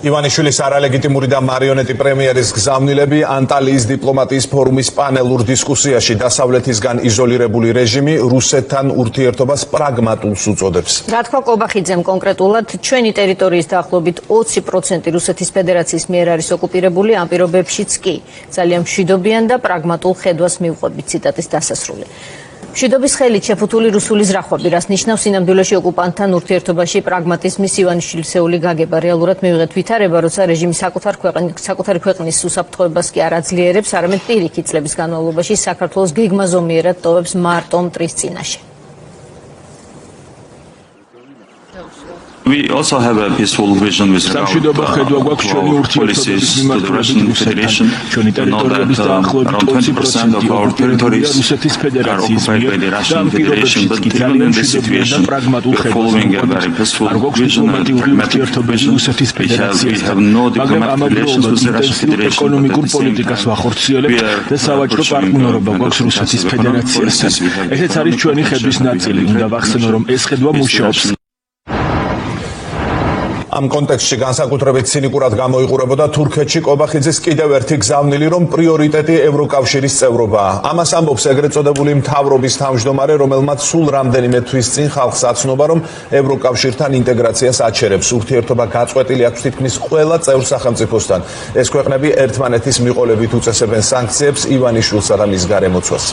ივანიშვილის არალეგიტიმური და მარიონეტი პრემიერის გზავნილები ანტალიის დიპლომატიის ფორუმის პანელურ დისკუსიაში დასავლეთისგან იზოლირებული რეჟიმი რუსეთთან ურთიერთობას პრაგმატულს უწოდებს. რა თქვა კობახიძემ კონკრეტულად, ჩვენი ტერიტორიის დაახლოებით 20% რუსეთის ფედერაციის მიერ არის ოკუპირებული, ამ პირობებშიც კი ძალიან მშვიდობიან და პრაგმატულ ხედვას მივყვებით. ციტატის დასასრული. მშვიდობის ხელით შეფუთული რუსული ზრახვები, რაც ნიშნავს სინამდვილეში ოკუპანტთან ურთიერთობაში პრაგმატიზმის ივანიშვილისეული გაგება. რეალურად მივიღეთ ვითარება, როცა რეჟიმი საკუთარი ქვეყნის უსაფრთხოებას კი არ აძლიერებს, არამედ პირიქით წლების განმავლობაში საქართველოს გეგმაზომიერად ტოვებს მარტო მტრის წინაშე. We also have a peaceful vision with policies to the Russian Federation. We know that around 20% of our territories are occupied by the Russian Federation, but even in this situation, we are following a very peaceful vision and pragmatic vision. We have no diplomatic relations with the Russian Federation, but at the same time, we are pursuing a Russian policies. We have ამ კონტექსტში განსაკუთრებით ცინიკურად გამოიყურებოდა თურქეთში კობახიძის კიდევ ერთი გზავნილი, რომ პრიორიტეტი ევროკავშირის წევრობაა. ამას ამბობს ეგრეთ წოდებული მთავრობის თავმჯდომარე, რომელმაც სულ რამდენიმე თვის წინ ხალხს აცნობა, რომ ევროკავშირთან ინტეგრაციას აჩერებს. ურთიერთობა გაწყვეტილი აქვს თითქმის ყველა წევრ სახელმწიფოსთან. ეს ქვეყნები ერთმანეთის მიყოლებით უწესებენ სანქციებს ივანიშვილსა და მის გარემოცვას.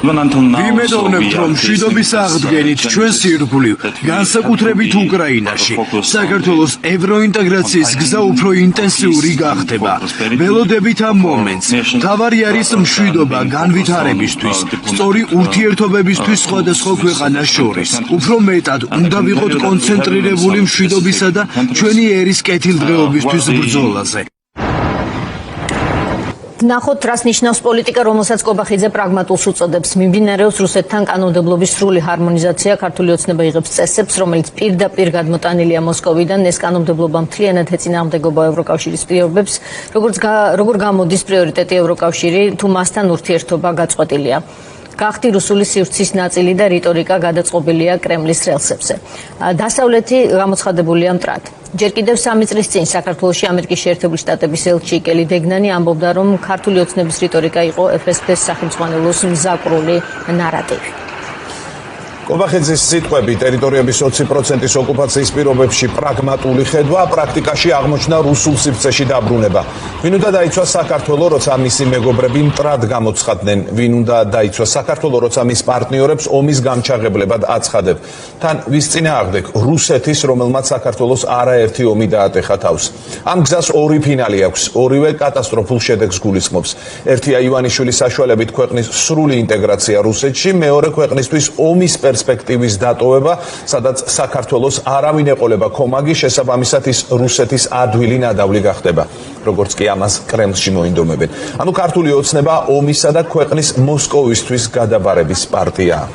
ვიმედოვნებთ, რომ მშვიდობის აღდგენით ჩვენს ირგვლივ, განსაკუთრებით უკრაინაში, საქართველოს ევროინტეგრაციის გზა უფრო ინტენსიური გახდება. ველოდებით ამ მომენტს. მთავარი არის მშვიდობა განვითარებისთვის, სწორი ურთიერთობებისთვის სხვადასხვა ქვეყანას შორის. უფრო მეტად უნდა ვიყოთ კონცენტრირებული მშვიდობისა და ჩვენი ერის კეთილდღეობისთვის ბრძოლაზე. ნახოთ, რას ნიშნავს პოლიტიკა, რომელსაც კობახიძე პრაგმატულს უწოდებს. მიმდინარეობს რუსეთთან კანონმდებლობის სრული ჰარმონიზაცია, ქართული ოცნება იღებს წესებს, რომელიც პირდაპირ გადმოტანილია მოსკოვიდან. ეს კანონმდებლობა მთლიანად ეწინააღმდეგობა ევროკავშირის პირობებს, როგორ გამოდის პრიორიტეტი ევროკავშირი, თუ მასთან ურთიერთობა გაწყვეტილია. გახდი რუსული სივრცის ნაწილი და რიტორიკა გადაწყობილია კრემლის რელსებზე. დასავლეთი გამოცხადებულია მტრად. ჯერ კიდევ 3 წლის წინ საქართველოში ამერიკის შეერთებული შტატების ელჩი კელი დეგნანი ამბობდა, რომ ქართული ოცნების რიტორიკა იყო FSB-ს სახელმწიფოს მზაკვრული ნარატივი. კობახიძის სიტყვები ტერიტორიების 20%-ის ოკუპაციის პირობებში პრაგმატული ხედვა პრაქტიკაში აღმოჩნდა რუსულ სივრცეში დაბრუნება. ვინ უნდა დაიცვას საქართველო, როცა მისი მეგობრები მტრად გამოცხადდნენ? ვინ უნდა დაიცვას საქართველო, როცა მის პარტნიორებს ომის გამჩაღებლებად აცხადებ? თან ვის წინააღმდეგ? რუსეთის, რომელმაც საქართველოს არაერთი ომი დაატეხა თავს. ამ გზას ორი ფინალი აქვს, ორივე კატასტროფულ შედეგს გულისხმობს. ერთია ივანიშვილის საშუალებით ქვეყნის სრული ინტეგრაცია რუსეთში, მეორე ქვეყნისთვის ომის პერსპექტივის დატოვება, სადაც საქართველოს არავინ ეყოლება კომაგი, შესაბამისად ის რუსეთის ადვილი ნადავლი გახდება. როგორც კი ამას კრემლში მოინდომებენ. ანუ ქართული ოცნება ომისა და ქვეყნის მოსკოვისთვის გადაბარების პარტიაა.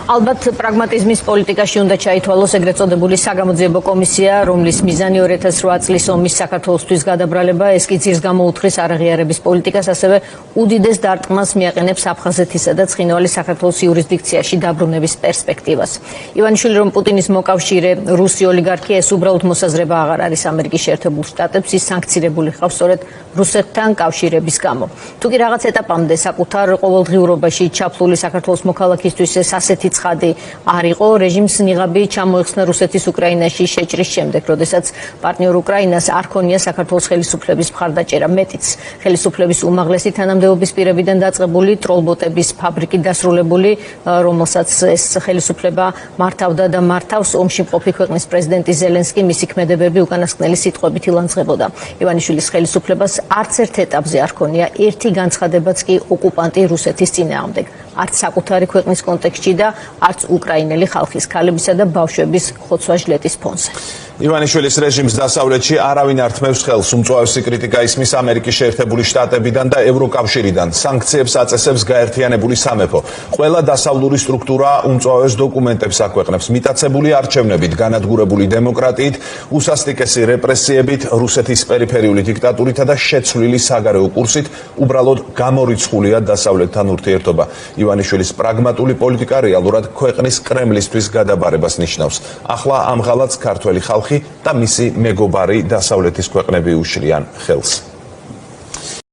ალბათ პრაგმატიზმის პოლიტიკაში უნდა ჩაითვალოს ეგრეთ წოდებული საგამოძიებო კომისია, რომლის მიზანი 2008 წლის ომის საქართველოსთვის გადაბრალება, ეს კი ძირს გამოუთხრის არაღიარების პოლიტიკას, ასევე უდიდეს დარტყმას მიაყენებს აფხაზეთისა და ცხინვალის საქართველოს იურისდიქციაში დაბრუნების პერსპექტივას. ივანიშვილი, რომ პუტინის მოკავშირე რუსი ოლიგარქია, ეს უბრალოდ მოსაზრება აღარ არის ამერიკის შეერთებულ შტატებს, ის სანქცირებული ხავს სწორედ რუსეთთან კავშირების გამო. თუ კი რაღაც ეტაპამდე საკუთარ ყოველდღიურობაში ჩაფლული საქართველოს მოქალაქისთვის ეს ასეთი ცხადი არ იყო, რეჟიმს ნიღაბი ჩამოეხსნა რუსეთის უკრაინაში შეჭრის შემდეგ, როდესაც პარტნიორ უკრაინას არ ქონია საქართველოს ხელისუფლების მხარდაჭერა. მეტიც, ხელისუფლების უმაღლესი თანამდებობის პირებიდან დაწყებული ტროლბოტების ფაბრიკი დასრულებული, რომელსაც ეს ხელისუფლება მართავდა და მართავს, ომში მყოფი ქვეყნის პრეზიდენტი ზელენსკი მისი ქმედებები უკანასკნელი სიტყვებით ილანძღებოდა. ივანიშვილის ხელისუფლებას არც ერთ ეტაპზე არ ქონია ერთი განცხადებაც კი ოკუპანტი რუსეთის წინააღმდეგ. არც საკუთარი ქვეყნის კონტექსტში და არც უკრაინელი ხალხის ქალებისა და ბავშვების ხოცვა-ჟლეტის ფონზე. ივანიშვილის რეჟიმს დასავლეთში არავინ არ თმევს ხელს, უმწვავესი კრიტიკა ისმის ამერიკის შეერთებული შტატებიდან და ევროკავშირიდან. სანქციებს აწესებს გაერთიანებული სამეფო. ყველა დასავლური სტრუქტურა უმწვავეს დოკუმენტებს აქვეყნებს, მიტაცებული არჩევნებით, განადგურებული დემოკრატიით, უსასტიკესი რეპრესიებით, რუსეთის პერიფერიული დიქტატურითა და შეცვლილი საგარეო კურსით, უბრალოდ გამორიცხულია დასავლეთთან ურთიერთობა. ივანიშვილის პრაგმატული პოლიტიკა რეალურად ქვეყნის კრემლისთვის გადაბარებას ნიშნავს. ახლა ამ ღალატს ქართველი ხალხი ხალხი და მისი მეგობარი დასავლეთის ქვეყნები უშლიან ხელს.